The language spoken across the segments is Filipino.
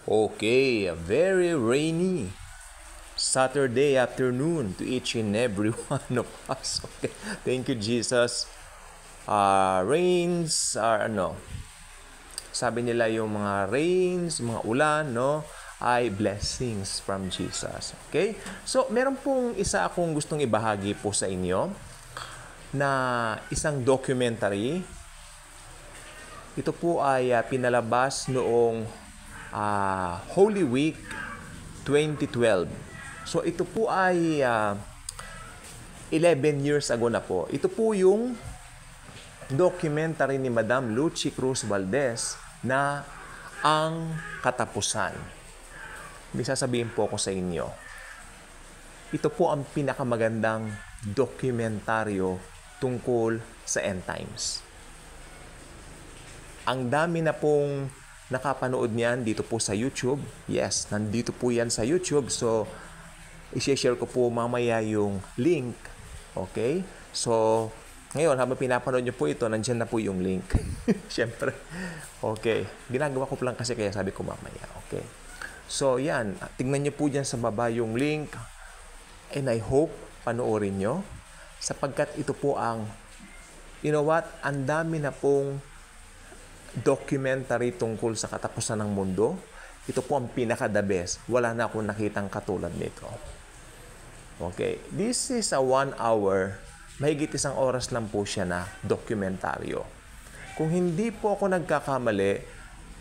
Okay, a very rainy Saturday afternoon to each and every one of us. Okay. Thank you, Jesus. Rains are sabi nila yung mga rains, mga ulan, no, ay blessings from Jesus. Okay? So, meron pong isa akong gustong ibahagi po sa inyo na isang documentary. Ito po ay pinalabas noong Holy Week 2012. So ito po ay 11 years ago na po. Ito po yung documentary ni Madam Lucy Cruz Valdez na Ang Katapusan. May sasabihin po ako sa inyo. Ito po ang pinakamagandang dokumentaryo tungkol sa end times. Ang dami na pong nakapanood niyan dito po sa YouTube. Yes, nandito po yan sa YouTube. So, i-share ko po mamaya yung link. Okay? So, ngayon, habang pinapanood niyo po ito, nandiyan na po yung link. Siyempre. Okay. Ginagawa ko lang kasi kaya sabi ko mamaya. Okay. So, yan. Tingnan niyo po dyan sa baba yung link. And I hope panoorin niyo. Sapagkat ito po ang, you know what, ang dami na pong documentary tungkol sa katapusan ng mundo. Ito po ang pinaka-the best. Wala na akong nakitang katulad nito. Okay. This is a 1 hour, mahigit 1 oras lang po siya na dokumentaryo. Kung hindi po ako nagkakamali,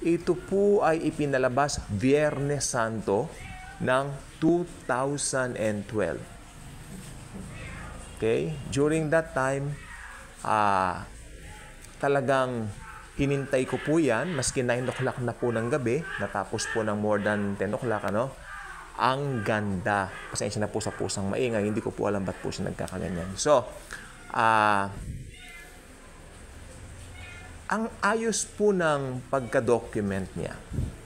ito po ay ipinalabas Biyernes Santo ng 2012. Okay? During that time, talagang hinintay ko po yan, maski 9 o'clock na po ng gabi, natapos po ng more than 10 o'clock, Ang ganda. Pasensya na po sa pusang maingay, hindi ko po alam ba't po siya nagkakaganyan. So, ang ayos po ng pagka-document niya.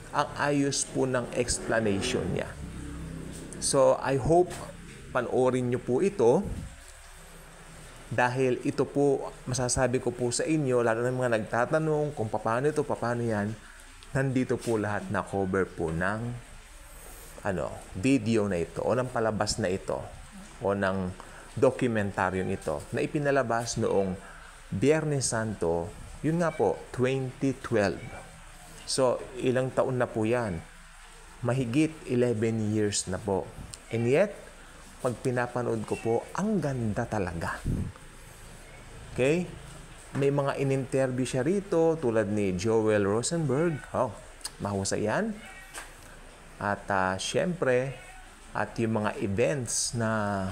Ang ayos po ng explanation niya. So, I hope panoorin niyo po ito. Dahil ito po, masasabi ko po sa inyo, lalo na mga nagtatanong kung paano ito, paano yan, nandito po lahat na cover po ng video na ito, o ng palabas na ito, o ng dokumentaryong ito, na ipinalabas noong Biyernes Santo, yun nga po, 2012. So, ilang taon na po yan? Mahigit 11 years na po. And yet, pag pinapanood ko po, ang ganda talaga. Okay? May mga in-interview siya rito tulad ni Joel Rosenberg. Oh, mahusay yan. At syempre, at yung mga events na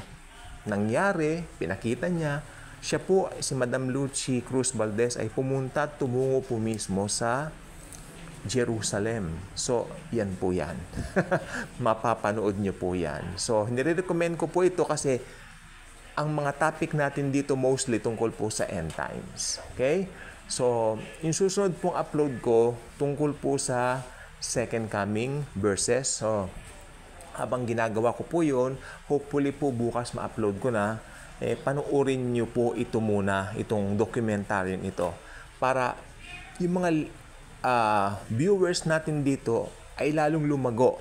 nangyari, pinakita niya, siya po, si Madam Lucy Cruz Valdez ay pumunta at tumungo po mismo sa Jerusalem. So, yan po yan. Mapapanood nyo po yan. So, nire-recommend ko po ito kasi ang mga topic natin dito mostly tungkol po sa end times. Okay? So, yung susunod pong upload ko tungkol po sa second coming verses. So, habang ginagawa ko po yun, hopefully po bukas ma-upload ko na, panoorin nyo po ito muna, itong documentary ito. Para yung mga viewers natin dito ay lalong lumago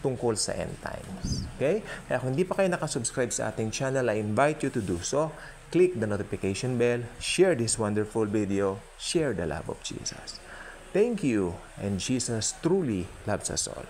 tungkol sa end times. Okay? Kaya kung hindi pa kayo nakasubscribe sa ating channel, I invite you to do so. Click the notification bell, share this wonderful video, share the love of Jesus. Thank you, and Jesus truly loves us all.